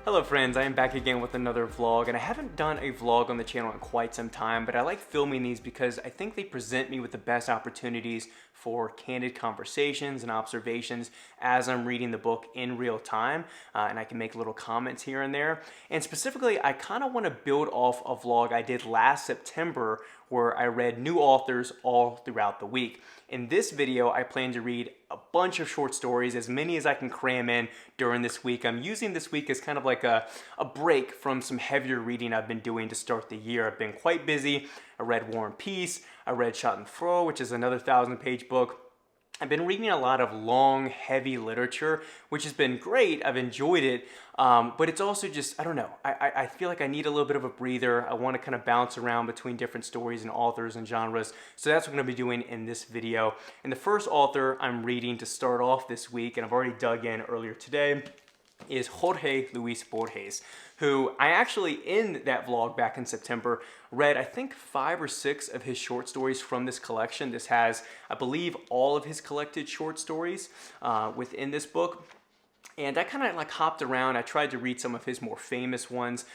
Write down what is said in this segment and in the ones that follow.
Hello friends, I am back again with another vlog, and I haven't done a vlog on the channel in quite some time, but I like filming these because I think they present me with the best opportunities for candid conversations and observations as I'm reading the book in real time, and I can make little comments here and there. And specifically, I kind of want to build off a vlog I did last September where I read new authors all throughout the week. In this video, I plan to read a bunch of short stories, as many as I can cram in during this week. I'm using this week as kind of like a break from some heavier reading I've been doing to start the year. I've been quite busy. I read War and Peace. I read Schadenfreude, which is another 1,000-page book. I've been reading a lot of long, heavy literature, which has been great. I've enjoyed it, but it's also just, I don't know. I feel like I need a little bit of a breather. I want to kind of bounce around between different stories and authors and genres. So that's what I'm going to be doing in this video. And the first author I'm reading to start off this week, and I've already dug in earlier today, is Jorge Luis Borges, who I actually, in that vlog back in September, read I think 5 or 6 of his short stories from this collection. This has, I believe, all of his collected short stories within this book. And I kind of like hopped around. I tried to read some of his more famous ones.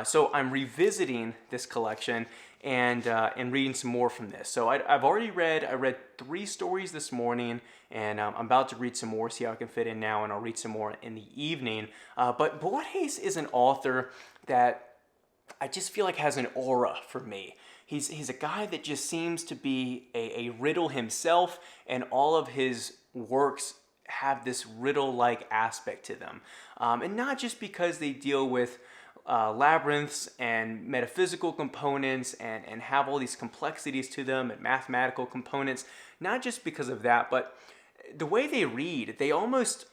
So I'm revisiting this collection and reading some more from this. So I read 3 stories this morning, and I'm about to read some more, see how I can fit in now, and I'll read some more in the evening. But Borges is an author that I just feel like has an aura for me. He's a guy that just seems to be a riddle himself, and all of his works have this riddle-like aspect to them. And not just because they deal with labyrinths and metaphysical components and have all these complexities to them and mathematical components, not just because of that, but the way they read, they almost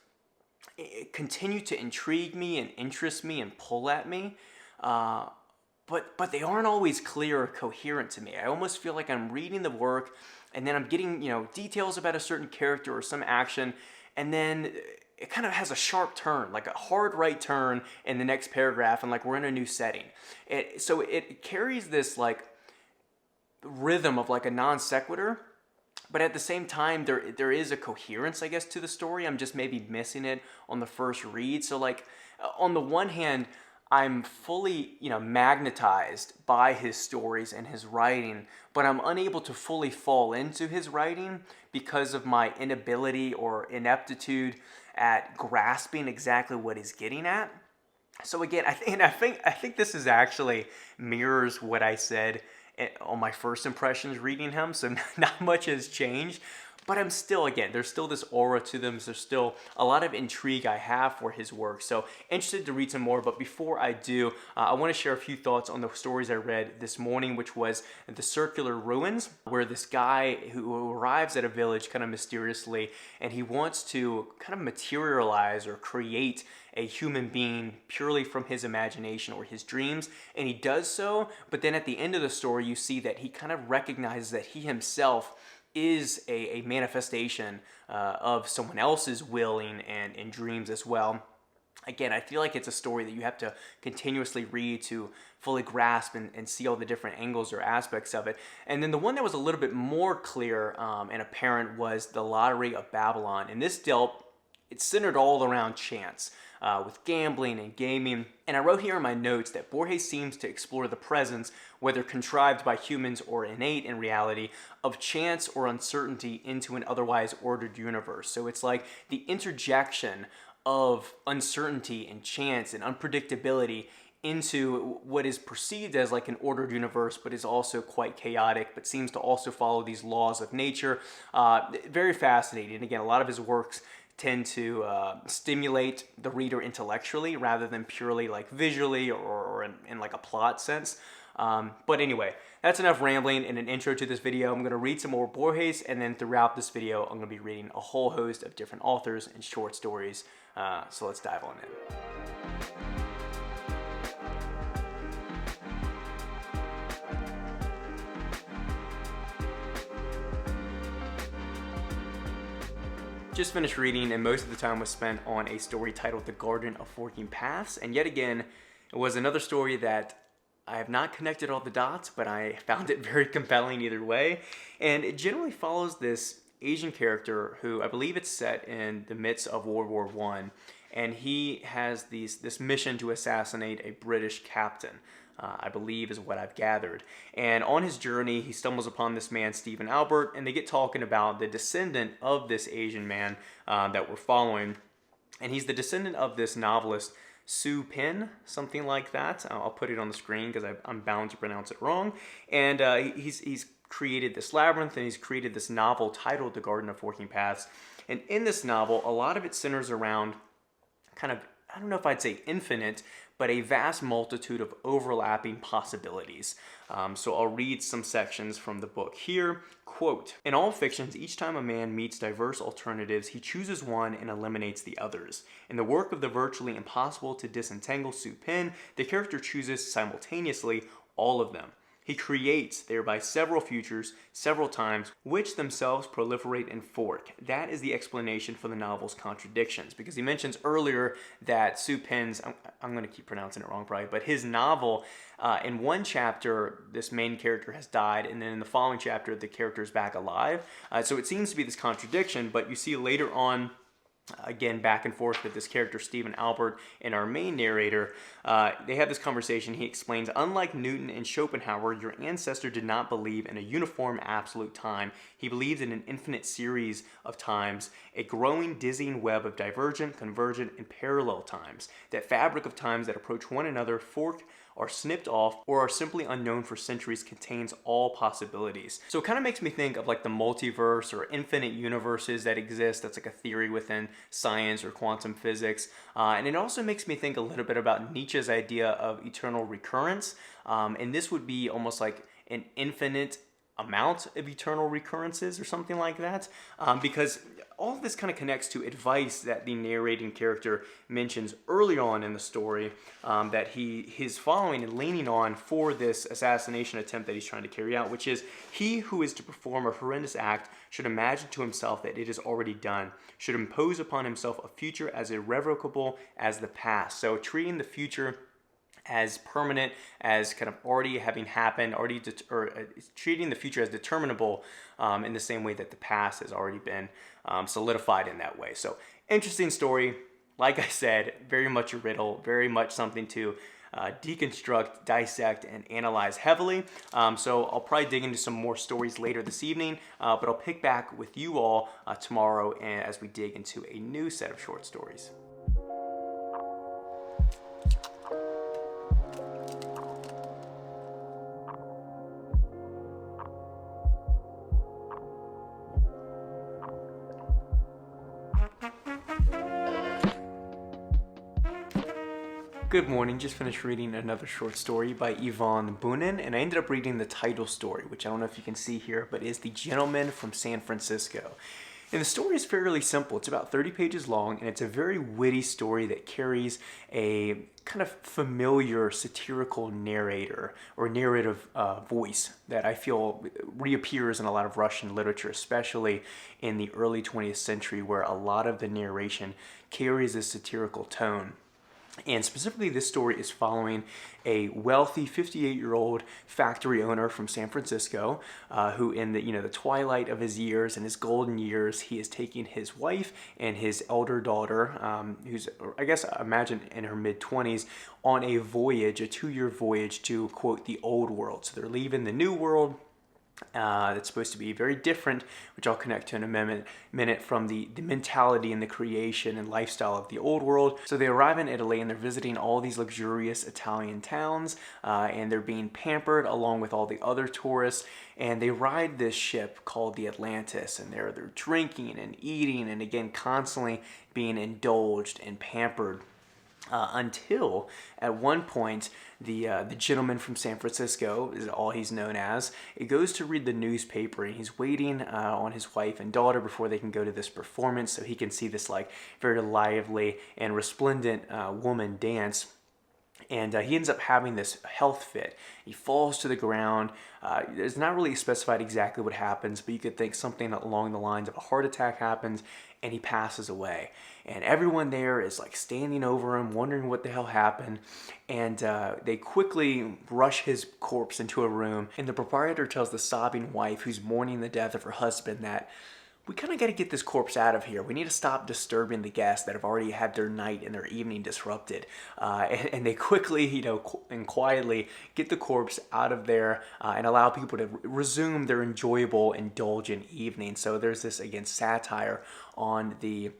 continue to intrigue me and interest me and pull at me. But they aren't always clear or coherent to me. I almost feel like I'm reading the work and then I'm getting, details about a certain character or some action, and then it kind of has a sharp turn, like a hard right turn in the next paragraph, and like we're in a new setting. So it carries this like rhythm of like a non sequitur, but at the same time there is a coherence, I guess, to the story. I'm just maybe missing it on the first read. So like on the one hand, I'm fully, magnetized by his stories and his writing, but I'm unable to fully fall into his writing because of my inability or ineptitude at grasping exactly what he's getting at. So again, I think this is actually mirrors what I said on my first impressions reading him. So not much has changed. But I'm still, again, there's still this aura to them. There's still a lot of intrigue I have for his work. So interested to read some more. But before I do, I want to share a few thoughts on the stories I read this morning, which was The Circular Ruins, where this guy who arrives at a village kind of mysteriously, and he wants to kind of materialize or create a human being purely from his imagination or his dreams, and he does so. But then at the end of the story, you see that he kind of recognizes that he himself is a manifestation of someone else's willing and dreams as well. Again, I feel like it's a story that you have to continuously read to fully grasp and see all the different angles or aspects of it. And then the one that was a little bit more clear and apparent was The Lottery of Babylon. And this it's centered all around chance, with gambling and gaming. And I wrote here in my notes that Borges seems to explore the presence, whether contrived by humans or innate in reality, of chance or uncertainty into an otherwise ordered universe. So it's like the interjection of uncertainty and chance and unpredictability into what is perceived as like an ordered universe, but is also quite chaotic, but seems to also follow these laws of nature. Very fascinating. Again, a lot of his works tend to stimulate the reader intellectually rather than purely like visually or in like a plot sense. But anyway, that's enough rambling and an intro to this video. I'm going to read some more Borges, and then throughout this video, I'm going to be reading a whole host of different authors and short stories. So let's dive on in. Just finished reading, and most of the time was spent on a story titled The Garden of Forking Paths. And yet again, it was another story that I have not connected all the dots, but I found it very compelling either way. And it generally follows this Asian character who, I believe it's set in the midst of World War I. and he has this mission to assassinate a British captain. I believe is what I've gathered. And on his journey, he stumbles upon this man, Stephen Albert, and they get talking about the descendant of this Asian man that we're following. And he's the descendant of this novelist, Su Pin, something like that. I'll put it on the screen because I'm bound to pronounce it wrong. And he's created this labyrinth, and he's created this novel titled The Garden of Forking Paths. And in this novel, a lot of it centers around kind of, I don't know if I'd say infinite, but a vast multitude of overlapping possibilities. So I'll read some sections from the book here. Quote, "In all fictions, each time a man meets diverse alternatives, he chooses one and eliminates the others. In the work of the virtually impossible to disentangle Su Pin, the character chooses simultaneously all of them. He creates thereby several futures, several times, which themselves proliferate and fork. That is the explanation for the novel's contradictions." Because he mentions earlier that Su Pin's, I'm going to keep pronouncing it wrong probably, but his novel, in one chapter, this main character has died, and then in the following chapter, the character is back alive. So it seems to be this contradiction, but you see later on, again, back and forth with this character, Stephen Albert, and our main narrator, they have this conversation. He explains, "Unlike Newton and Schopenhauer, your ancestor did not believe in a uniform absolute time. He believed in an infinite series of times, a growing, dizzying web of divergent, convergent, and parallel times. That fabric of times that approach one another, forked, are snipped off, or are simply unknown for centuries, contains all possibilities." So it kind of makes me think of like the multiverse or infinite universes that exist. That's like a theory within science or quantum physics. And it also makes me think a little bit about Nietzsche's idea of eternal recurrence. And this would be almost like an infinite amount of eternal recurrences or something like that. Because all of this kind of connects to advice that the narrating character mentions early on in the story, that he's following and leaning on for this assassination attempt that he's trying to carry out, which is, "He who is to perform a horrendous act should imagine to himself that it is already done, should impose upon himself a future as irrevocable as the past." So treating the future as permanent, as kind of already having happened, treating the future as determinable in the same way that the past has already been solidified in that way. So interesting story. Like I said, very much a riddle, very much something to deconstruct, dissect, and analyze heavily. So I'll probably dig into some more stories later this evening, but I'll pick back with you all tomorrow as we dig into a new set of short stories. Good morning, just finished reading another short story by Anton Bunin, and I ended up reading the title story, which I don't know if you can see here, but is The Gentleman from San Francisco. And the story is fairly simple. It's about 30 pages long, and it's a very witty story that carries a kind of familiar satirical narrator or narrative voice that I feel reappears in a lot of Russian literature, especially in the early 20th century, where a lot of the narration carries a satirical tone. And specifically, this story is following a wealthy 58-year-old factory owner from San Francisco, who in the twilight of his years and his golden years, he is taking his wife and his elder daughter, who's, I guess, imagine in her mid-20s, on a voyage, a 2-year voyage to, quote, the old world. So they're leaving the new world. That's supposed to be very different, which I'll connect to in a minute from the mentality and the creation and lifestyle of the old world. So they arrive in Italy and they're visiting all these luxurious Italian towns, and they're being pampered along with all the other tourists. And they ride this ship called the Atlantis, and they're drinking and eating and again constantly being indulged and pampered. Until at one point, the gentleman from San Francisco is all he's known as. It goes to read the newspaper, and he's waiting on his wife and daughter before they can go to this performance, so he can see this like very lively and resplendent woman dance. And he ends up having this health fit. He falls to the ground. It's not really specified exactly what happens, but you could think something along the lines of a heart attack happens, and he passes away. And everyone there is like standing over him, wondering what the hell happened. And they quickly rush his corpse into a room. And the proprietor tells the sobbing wife, who's mourning the death of her husband, that we kind of got to get this corpse out of here. We need to stop disturbing the guests that have already had their night and their evening disrupted. And they quickly, and quietly get the corpse out of there and allow people to resume their enjoyable, indulgent evening. So there's this, again, satire on the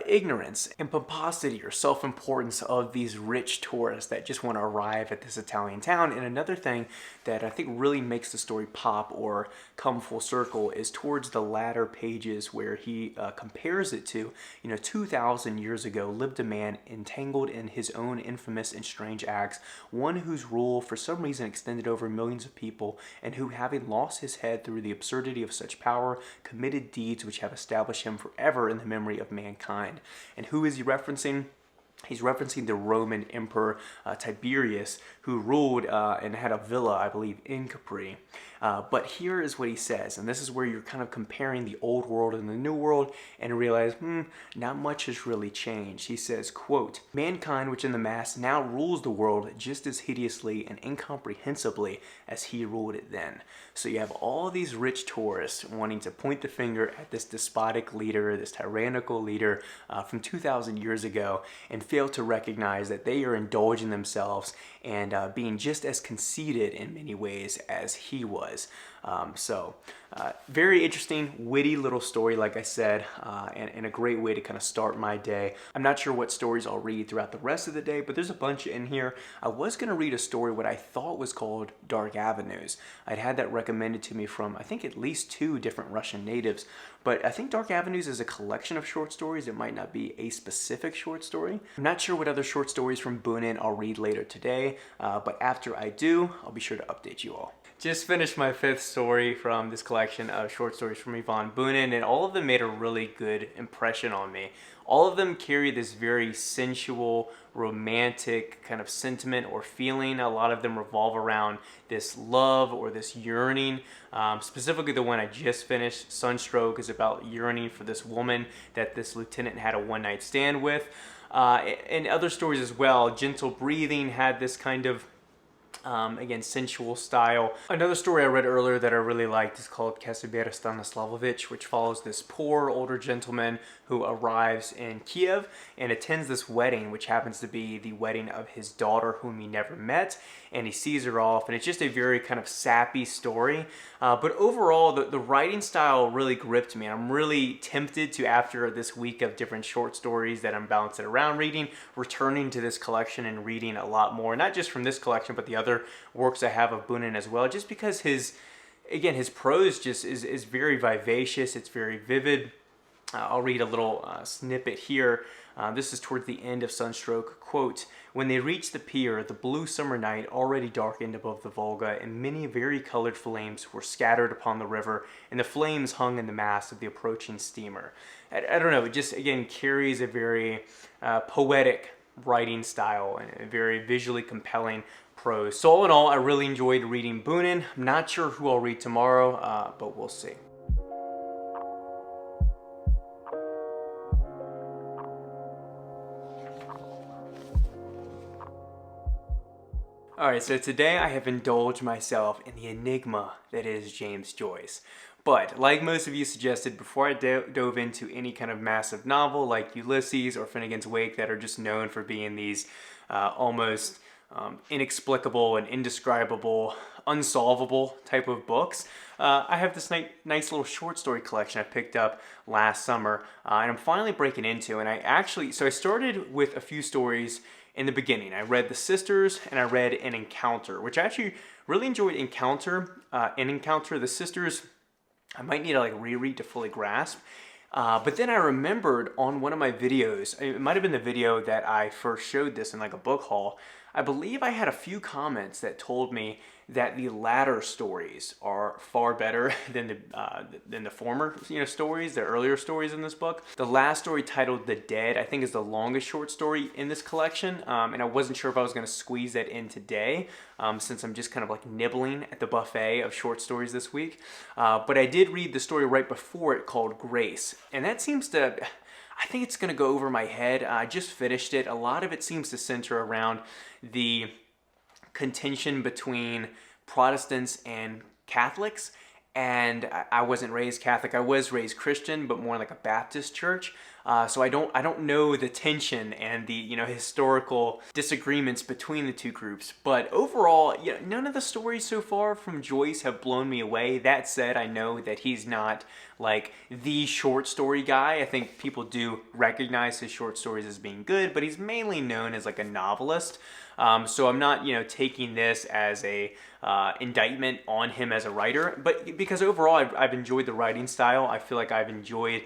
ignorance and pomposity or self-importance of these rich tourists that just want to arrive at this Italian town. And another thing that I think really makes the story pop or come full circle is towards the latter pages where he compares it to, 2,000 years ago lived a man entangled in his own infamous and strange acts, one whose rule for some reason extended over millions of people, and who, having lost his head through the absurdity of such power, committed deeds which have established him forever in the memory of mankind. And who is he referencing? He's referencing the Roman Emperor Tiberius, who ruled and had a villa, I believe, in Capri. But here is what he says, and this is where you're kind of comparing the old world and the new world and realize, not much has really changed. He says, quote, "Mankind, which in the mass now rules the world just as hideously and incomprehensibly as he ruled it then." So you have all these rich tourists wanting to point the finger at this despotic leader, this tyrannical leader from 2,000 years ago, and fail to recognize that they are indulging themselves and being just as conceited in many ways as he was. Very interesting, witty little story, like I said, and a great way to kind of start my day. I'm not sure what stories I'll read throughout the rest of the day, but there's a bunch in here. I was going to read a story, what I thought was called Dark Avenues. I'd had that recommended to me from, I think, at least 2 different Russian natives, but I think Dark Avenues is a collection of short stories. It might not be a specific short story. I'm not sure what other short stories from Bunin I'll read later today, but after I do, I'll be sure to update you all. Just finished my 5th story from this collection of short stories from Ivan Bunin, and all of them made a really good impression on me. All of them carry this very sensual, romantic kind of sentiment or feeling. A lot of them revolve around this love or this yearning. Specifically the one I just finished, Sunstroke, is about yearning for this woman that this lieutenant had a one-night stand with. And other stories as well. Gentle Breathing had this kind of again, sensual style. Another story I read earlier that I really liked is called Kazimierz Stanislavovich, which follows this poor older gentleman who arrives in Kiev and attends this wedding, which happens to be the wedding of his daughter whom he never met, and he sees her off, and it's just a very kind of sappy story. But overall, the writing style really gripped me. I'm really tempted to, after this week of different short stories that I'm bouncing around reading, returning to this collection and reading a lot more, not just from this collection, but the other works I have of Bunin as well, just because his prose just is very vivacious, it's very vivid. I'll read a little snippet here. This is towards the end of Sunstroke. Quote, "When they reached the pier, the blue summer night already darkened above the Volga, and many vari-colored flames were scattered upon the river, and the flames hung in the mast of the approaching steamer." I don't know, it just, again, carries a very poetic writing style and a very visually compelling prose. So all in all, I really enjoyed reading Bunin. I'm not sure who I'll read tomorrow, but we'll see. Alright, so today I have indulged myself in the enigma that is James Joyce. But, like most of you suggested, before I dove into any kind of massive novel like Ulysses or Finnegan's Wake that are just known for being these almost inexplicable and indescribable, unsolvable type of books, I have this nice little short story collection I picked up last summer, and I'm finally breaking into. And I started with a few stories in the beginning. I read The Sisters and I read An Encounter, which I actually really enjoyed. Encounter. The Sisters, I might need to reread to fully grasp. But then I remembered on one of my videos, it might have been the video that I first showed this in a book haul, I believe I had a few comments that told me that the latter stories are far better than the former stories, the earlier stories in this book. The last story, titled The Dead, I think is the longest short story in this collection, and I wasn't sure if I was going to squeeze that in today, since I'm just kind of nibbling at the buffet of short stories this week. But I did read the story right before it called Grace, and that seems to... I think it's going to go over my head. I just finished it. A lot of it seems to center around the contention between Protestants and Catholics, and I wasn't raised Catholic. I was raised Christian, but more like a Baptist church. So I don't know the tension and the historical disagreements between the two groups. But overall, none of the stories so far from Joyce have blown me away. That said, I know that he's not like the short story guy. I think people do recognize his short stories as being good, but he's mainly known as like a novelist. So I'm not taking this as a indictment on him as a writer, but because overall I've enjoyed the writing style. I feel like I've enjoyed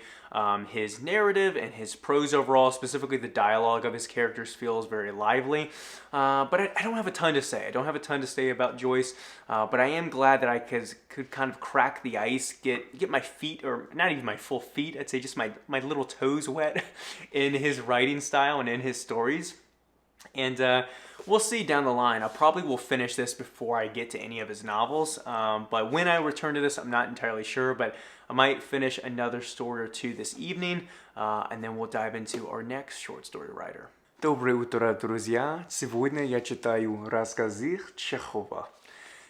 his narrative and his prose overall. Specifically, the dialogue of his characters feels very lively. But I don't have a ton to say. I don't have a ton to say about Joyce, but I am glad that I could kind of crack the ice, get my feet, or not even my full feet, I'd say just my little toes wet in his writing style and in his stories. And we'll see down the line. I probably will finish this before I get to any of his novels. But when I return to this, I'm not entirely sure. But I might finish another story or two this evening. And then we'll dive into our next short story writer. Доброе утро, друзья! Сегодня я читаю рассказы Чехова.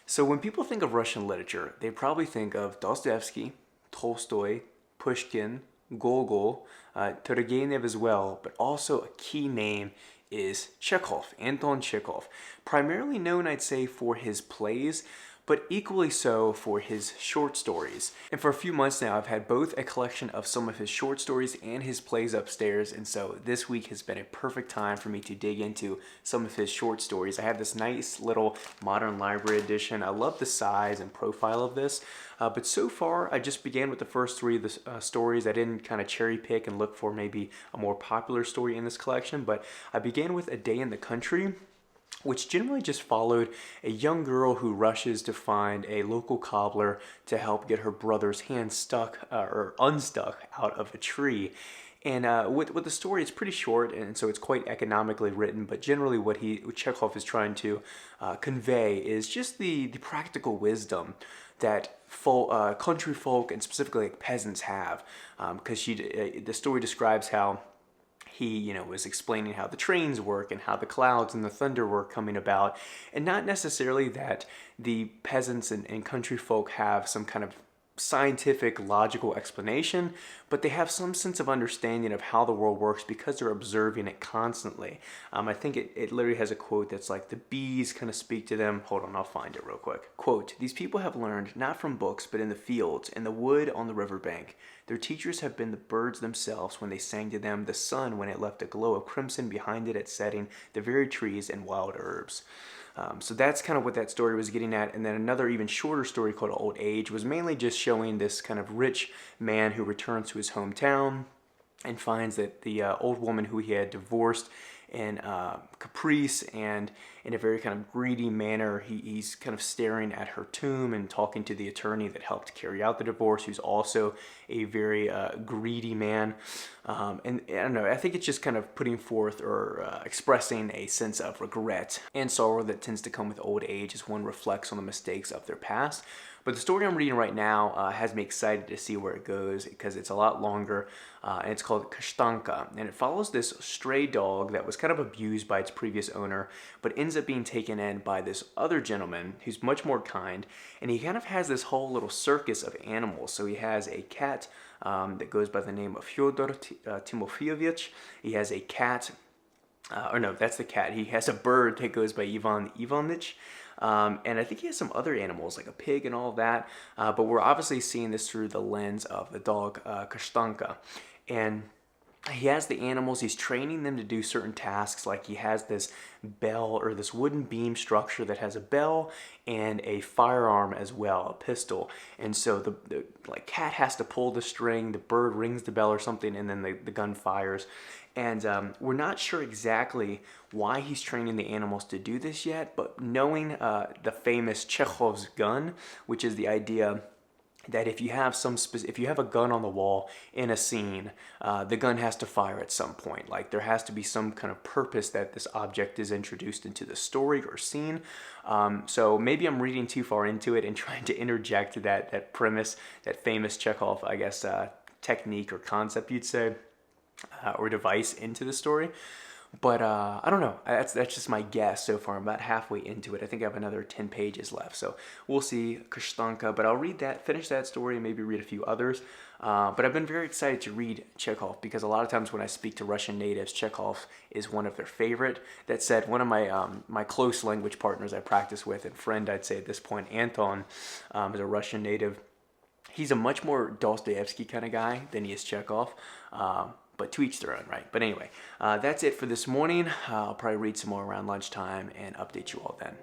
So when people think of Russian literature, they probably think of Dostoevsky, Tolstoy, Pushkin, Gogol, Turgenev as well, but also a key name is Chekhov, Anton Chekhov, primarily known, I'd say, for his plays, but equally so for his short stories. And for a few months now, I've had both a collection of some of his short stories and his plays upstairs, and so this week has been a perfect time for me to dig into some of his short stories. I have this nice little modern library edition. I love the size and profile of this, but so far I just began with the first three of the stories. I didn't kind of cherry pick and look for maybe a more popular story in this collection, but I began with A Day in the Country, which generally just followed a young girl who rushes to find a local cobbler to help get her brother's hand stuck or unstuck out of a tree. And with the story, it's pretty short, and so it's quite economically written, but generally what Chekhov is trying to convey is just the practical wisdom that country folk and specifically like peasants have, because the story describes how he, was explaining how the trains work and how the clouds and the thunder were coming about, and not necessarily that the peasants and country folk have some kind of scientific, logical explanation, but they have some sense of understanding of how the world works because they're observing it constantly. I think it literally has a quote that's like, the bees kind of speak to them. Hold on, I'll find it real quick. Quote, "These people have learned not from books, but in the fields, in the wood, on the riverbank. Their teachers have been the birds themselves when they sang to them, the sun when it left a glow of crimson behind it at setting, the very trees and wild herbs." So that's kind of what that story was getting at. And then another even shorter story called Old Age was mainly just showing this kind of rich man who returns to his hometown and finds that the old woman who he had divorced in caprice and in a very kind of greedy manner, he's kind of staring at her tomb and talking to the attorney that helped carry out the divorce, who's also a very greedy man. And I don't know, I think it's just kind of putting forth or expressing a sense of regret and sorrow that tends to come with old age as one reflects on the mistakes of their past. But the story I'm reading right now has me excited to see where it goes because it's a lot longer, and it's called Kashtanka, and it follows this stray dog that was kind of abused by its previous owner, but ends up being taken in by this other gentleman who's much more kind, and he kind of has this whole little circus of animals. So he has a cat that goes by the name of Fyodor Timofeyevich. He has a cat, or no, that's the cat. He has a bird that goes by Ivan Ivanich. And I think he has some other animals like a pig and all of that, but we're obviously seeing this through the lens of the dog Kashtanka. And he has the animals, he's training them to do certain tasks, like he has this bell or this wooden beam structure that has a bell and a firearm as well, a pistol. And so the cat has to pull the string, the bird rings the bell or something, and then the gun fires. And we're not sure exactly why he's training the animals to do this yet, but knowing the famous Chekhov's gun, which is the idea that if you have a gun on the wall in a scene, the gun has to fire at some point. Like there has to be some kind of purpose that this object is introduced into the story or scene. So maybe I'm reading too far into it and trying to interject that premise, that famous Chekhov, I guess, technique or concept you'd say, or device into the story. But I don't know. That's just my guess so far. I'm about halfway into it. I think I have another 10 pages left. So we'll see Kashtanka. But I'll read that, finish that story, and maybe read a few others. But I've been very excited to read Chekhov because a lot of times when I speak to Russian natives, Chekhov is one of their favorite. That said, one of my close language partners I practice with and friend, I'd say at this point, Anton, is a Russian native. He's a much more Dostoevsky kind of guy than he is Chekhov. But to each their own, right? But anyway, that's it for this morning. I'll probably read some more around lunchtime and update you all then.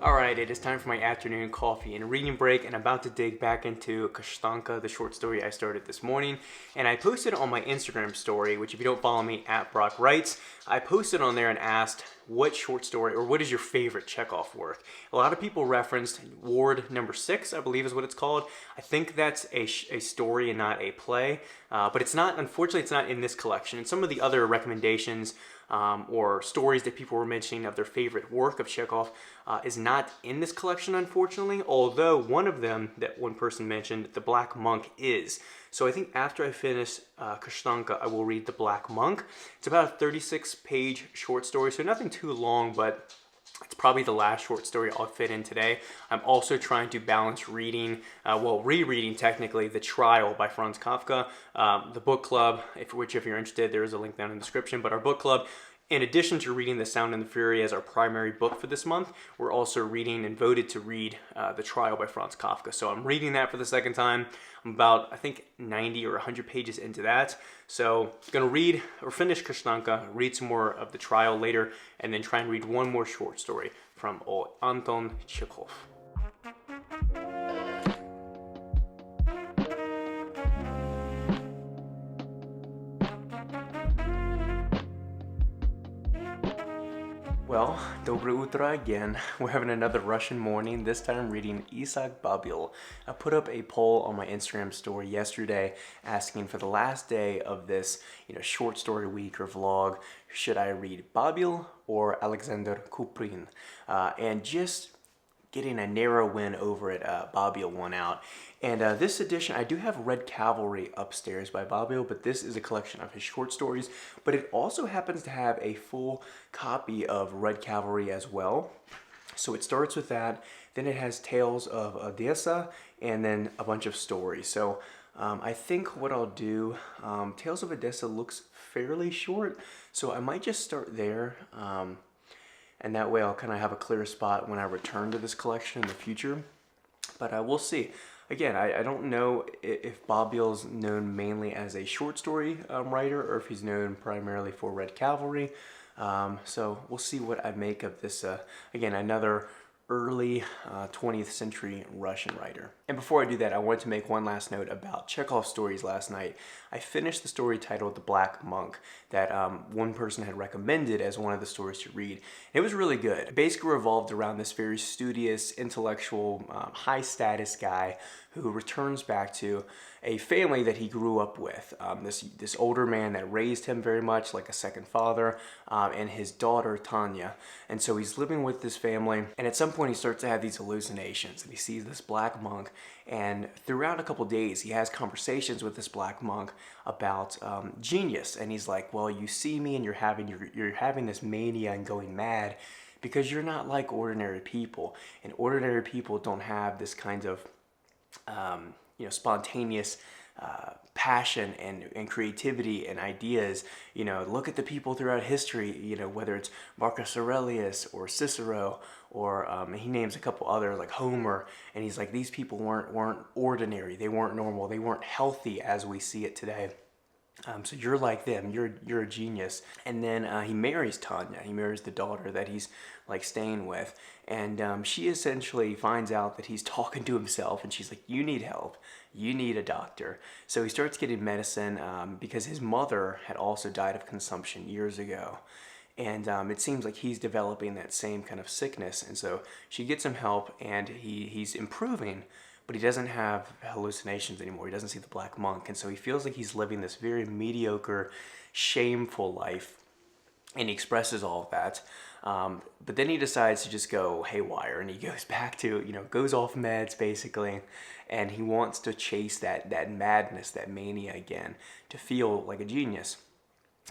Alright, it is time for my afternoon coffee and reading break, and I'm about to dig back into Kashtanka, the short story I started this morning. And I posted on my Instagram story, which if you don't follow me, @BrockWrites, I posted on there and asked what short story or what is your favorite Chekhov work. A lot of people referenced Ward number 6, I believe is what it's called. I think that's a story and not a play, but it's not, unfortunately, it's not in this collection. And some of the other recommendations or stories that people were mentioning of their favorite work of Chekhov is not in this collection, unfortunately, although one of them that one person mentioned, The Black Monk, is. So I think after I finish Kashtanka, I will read The Black Monk. It's about a 36-page short story, so nothing too long, but it's probably the last short story I'll fit in today. I'm also trying to balance reading, rereading technically, The Trial by Franz Kafka. The book club, if you're interested, there is a link down in the description, but our book club, in addition to reading The Sound and the Fury as our primary book for this month, we're also reading and voted to read The Trial by Franz Kafka. So I'm reading that for the second time. I'm about, I think, 90 or 100 pages into that. So I'm going to read or finish Kashtanka, read some more of The Trial later, and then try and read one more short story from Anton Chekhov. Well, Dobre Utra again. We're having another Russian morning, this time reading Isaac Babel. I put up a poll on my Instagram story yesterday asking for the last day of this short story week or vlog, should I read Babel or Alexander Kuprin? And just getting a narrow win over it, Babel won out. And this edition, I do have Red Cavalry upstairs by Babel, but this is a collection of his short stories. But it also happens to have a full copy of Red Cavalry as well. So it starts with that, then it has Tales of Odessa, and then a bunch of stories. So I think what I'll do, Tales of Odessa looks fairly short, so I might just start there. And that way I'll kind of have a clear spot when I return to this collection in the future. But we'll see. Again, I don't know if Babel's known mainly as a short story writer or if he's known primarily for Red Cavalry. So we'll see what I make of this, again, another early 20th century Russian writer. And before I do that, I wanted to make one last note about Chekhov's stories last night. I finished the story titled The Black Monk that one person had recommended as one of the stories to read. It was really good. It basically revolved around this very studious, intellectual, high-status guy who returns back to a family that he grew up with. This older man that raised him very much like a second father, and his daughter Tanya. And so he's living with this family, and at some point he starts to have these hallucinations, and he sees this black monk, and throughout a couple days he has conversations with this black monk about genius. And he's like, well, you see me and you're having this mania and going mad because you're not like ordinary people, and ordinary people don't have this kind of spontaneous passion and creativity and ideas. Look at the people throughout history, whether it's Marcus Aurelius or Cicero, or he names a couple others like Homer, and he's like, these people weren't ordinary, they weren't normal, they weren't healthy as we see it today. So you're like them, you're a genius. And then he marries Tanya. He marries the daughter that he's like staying with, and she essentially finds out that he's talking to himself, and she's like, you need help, you need a doctor. So he starts getting medicine because his mother had also died of consumption years ago. And it seems like he's developing that same kind of sickness, and so she gets him help, and he's improving, but he doesn't have hallucinations anymore. He doesn't see the black monk, and so he feels like he's living this very mediocre, shameful life. and he expresses all of that. But then he decides to just go haywire, and he goes back to, goes off meds basically, and he wants to chase that madness, that mania again, to feel like a genius.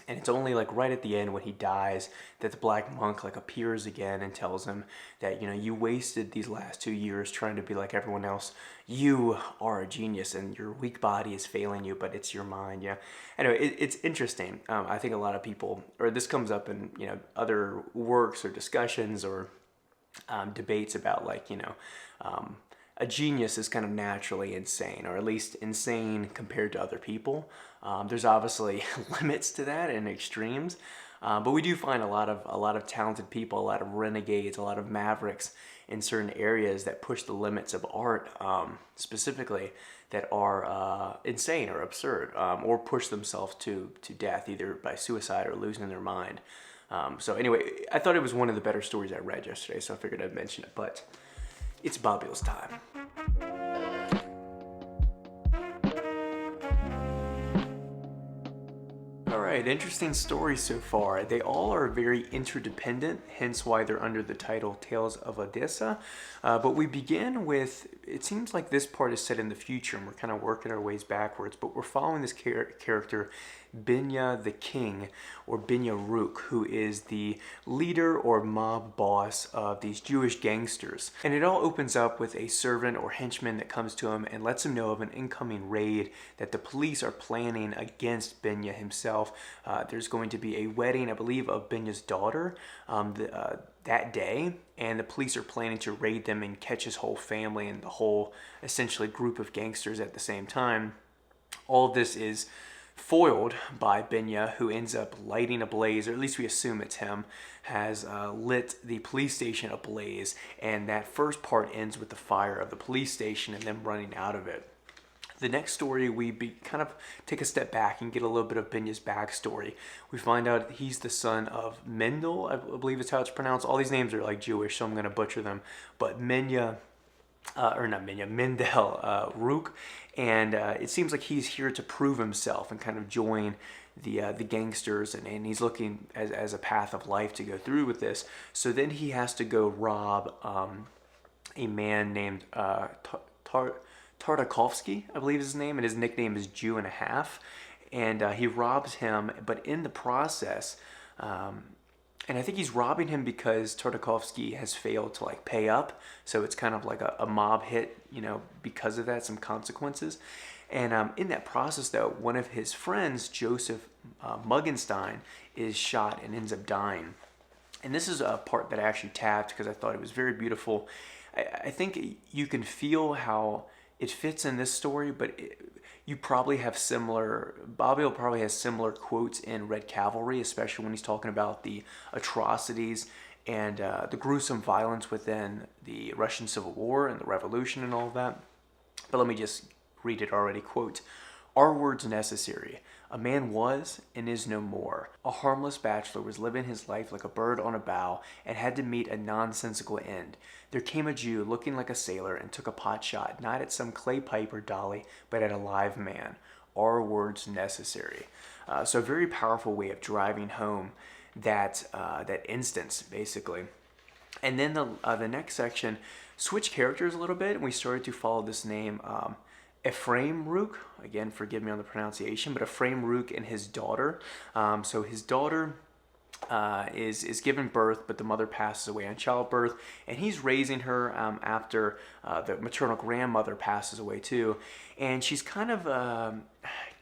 And it's only like right at the end when he dies that the black monk like appears again and tells him that, you wasted these last 2 years trying to be like everyone else. You are a genius and your weak body is failing you, but it's your mind. Yeah. Anyway, it's interesting. I think a lot of people, or this comes up in, other works or discussions or debates about like, a genius is kind of naturally insane, or at least insane compared to other people. There's obviously limits to that and extremes, but we do find a lot of talented people, a lot of renegades, a lot of mavericks in certain areas that push the limits of art, specifically, that are insane or absurd, or push themselves to death, either by suicide or losing their mind. So anyway, I thought it was one of the better stories I read yesterday, so I figured I'd mention it. But it's Babel's time. Alright, interesting stories so far. They all are very interdependent, hence why they're under the title Tales of Odessa. But we begin with, it seems like this part is set in the future, and we're kind of working our ways backwards, but we're following this character, Benya the King, or Benya Rook, who is the leader or mob boss of these Jewish gangsters. And it all opens up with a servant or henchman that comes to him and lets him know of an incoming raid that the police are planning against Benya himself. There's going to be a wedding, I believe, of Benya's daughter that day, and the police are planning to raid them and catch his whole family and the whole, essentially, group of gangsters at the same time. All of this is foiled by Benya, who ends up lighting a blaze, or at least we assume it's him, has lit the police station ablaze, and that first part ends with the fire of the police station and them running out of it. The next story, we kind of take a step back and get a little bit of Benya's backstory. We find out he's the son of Mendel, I believe is how it's pronounced. All these names are like Jewish, so I'm going to butcher them. But Mendel Rook, and it seems like he's here to prove himself and kind of join the gangsters, and he's looking as a path of life to go through with this. So then he has to go rob a man named Tartakovsky, I believe is his name, and his nickname is Jew and a Half, and he robs him, but in the process, and I think he's robbing him because Tartakovsky has failed to like pay up, so it's kind of like a mob hit, because of that, some consequences. And in that process, though, one of his friends, Joseph Muggenstein, is shot and ends up dying. And this is a part that I actually tapped because I thought it was very beautiful. I think you can feel how it fits in this story, but you probably have Babel probably has similar quotes in Red Cavalry, especially when he's talking about the atrocities and the gruesome violence within the Russian Civil War and the Revolution and all of that. But let me just read it already. Quote, "Are words necessary? A man was and is no more. A harmless bachelor was living his life like a bird on a bough and had to meet a nonsensical end. There came a Jew looking like a sailor and took a pot shot, not at some clay pipe or dolly, but at a live man. Are words necessary?" So a very powerful way of driving home that instance, basically. And then the next section, switch characters a little bit, and we started to follow this name, Ephraim Rook. Again, forgive me on the pronunciation, but Ephraim Rook and his daughter. So his daughter is given birth, but the mother passes away on childbirth, and he's raising her after the maternal grandmother passes away too, and she's kind of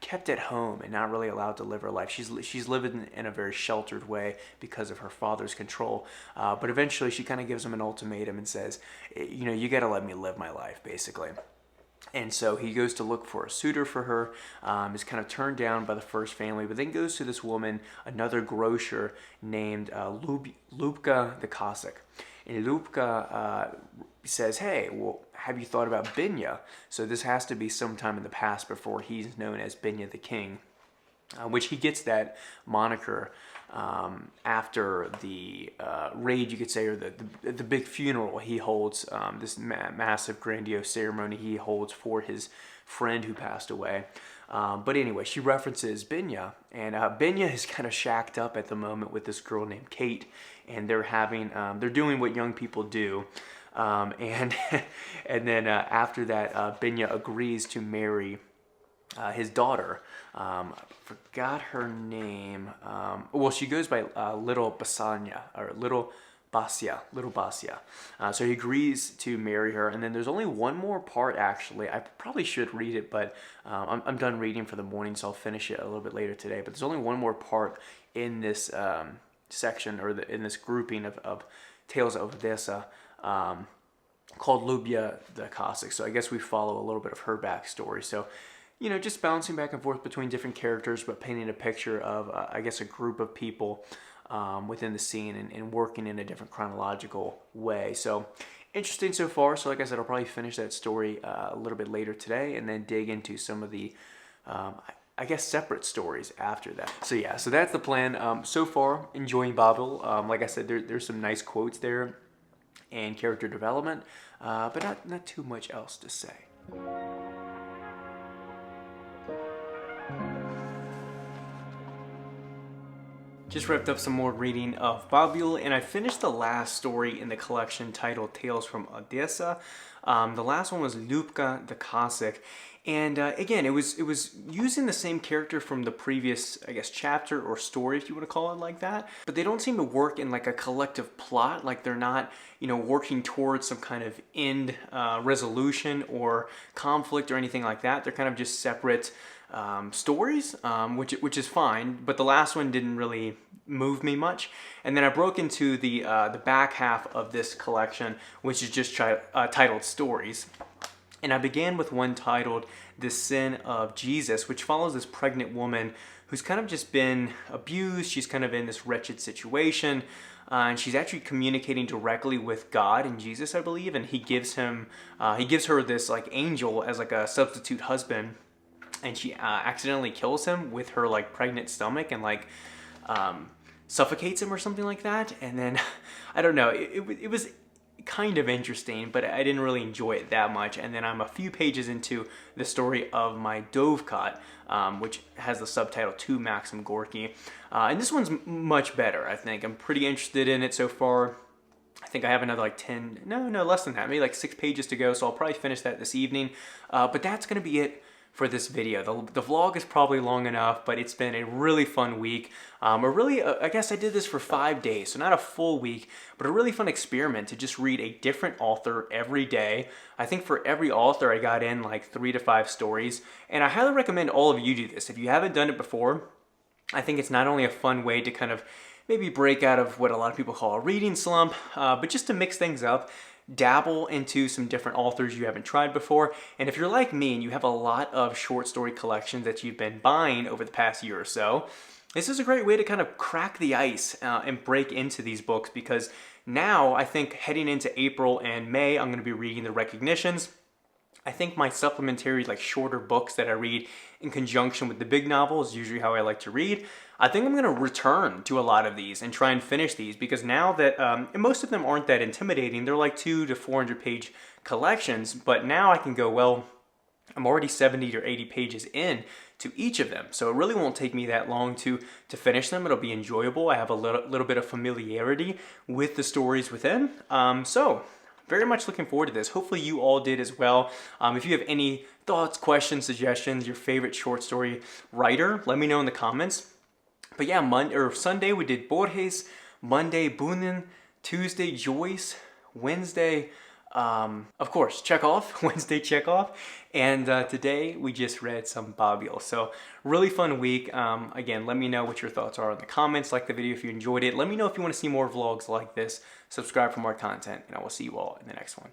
kept at home and not really allowed to live her life. She's living in a very sheltered way because of her father's control, but eventually she kind of gives him an ultimatum and says, you got to let me live my life, basically. And so he goes to look for a suitor for her, is kind of turned down by the first family, but then goes to this woman, another grocer named Lubka the Cossack. And Lubka says, "Hey, well, have you thought about Benya?" So this has to be sometime in the past before he's known as Benya the King. which he gets that moniker after the raid, you could say, or the big funeral he holds, this massive grandiose ceremony he holds for his friend who passed away. But anyway, she references Binya, and Binya is kind of shacked up at the moment with this girl named Kate, and they're doing what young people do. And and then after that, Binya agrees to marry his daughter. I forgot her name. Well, she goes by Little Basanya, or Little Basia. So he agrees to marry her, and then there's only one more part, actually. I probably should read it, but I'm done reading for the morning, so I'll finish it a little bit later today. But there's only one more part in this section, or in this grouping of Tales of Odessa, called Lubia the Cossack. So I guess we follow a little bit of her backstory. So, you know, just bouncing back and forth between different characters, but painting a picture of, I guess, a group of people within the scene, and working in a different chronological way. So interesting so far. So like I said, I'll probably finish that story a little bit later today, and then dig into some of the, I guess, separate stories after that. So yeah, so that's the plan. So far, enjoying Babel. Like I said, there's some nice quotes there and character development, but not too much else to say. Just wrapped up some more reading of Babel, and I finished the last story in the collection titled Tales from Odessa. The last one was Lubka the Cossack, and again, it was using the same character from the previous, I guess, chapter or story, if you want to call it like that. But they don't seem to work in like a collective plot. Like they're not, you know, working towards some kind of end resolution or conflict or anything like that. They're kind of just separate stories, which is fine, but the last one didn't really move me much. And then I broke into the back half of this collection, which is just titled Stories. And I began with one titled The Sin of Jesus, which follows this pregnant woman who's kind of just been abused. She's kind of in this wretched situation, and she's actually communicating directly with God and Jesus, I believe, and he gives her this like angel as like a substitute husband. And she accidentally kills him with her like pregnant stomach, and like suffocates him or something like that. And then I don't know, it was kind of interesting, but I didn't really enjoy it that much. And then I'm a few pages into the story of my Dovecot, which has the subtitle To Maxim Gorky, and this one's much better, I think. I'm pretty interested in it so far. I think I have another like less than that, maybe like 6 pages to go, so I'll probably finish that this evening. But that's gonna be it for this video. The vlog is probably long enough, but it's been a really fun week. I guess I did this for 5 days, so not a full week, but a really fun experiment to just read a different author every day. I think for every author I got in like 3 to 5 stories, and I highly recommend all of you do this. If you haven't done it before, I think it's not only a fun way to kind of maybe break out of what a lot of people call a reading slump, but just to mix things up, dabble into some different authors you haven't tried before. And if you're like me and you have a lot of short story collections that you've been buying over the past year or so, this is a great way to kind of crack the ice and break into these books, because now I think heading into April and May, I'm going to be reading the recognitions. I think my supplementary, like shorter books that I read in conjunction with the big novel is usually how I like to read. I think I'm going to return to a lot of these and try and finish these, because now that, and most of them aren't that intimidating, they're like 200 to 400 page collections, but now I can go, well, I'm already 70 or 80 pages in to each of them, so it really won't take me that long to finish them. It'll be enjoyable. I have a little bit of familiarity with the stories within, so very much looking forward to this. Hopefully you all did as well. If you have any thoughts, questions, suggestions, your favorite short story writer, let me know in the comments. But yeah, Sunday we did Borges, Monday Bunin, Tuesday Joyce, Wednesday, of course, Chekhov, Wednesday Chekhov, and today we just read some Babel. So really fun week. Again, let me know what your thoughts are in the comments. Like the video if you enjoyed it. Let me know if you want to see more vlogs like this. Subscribe for more content, and I will see you all in the next one.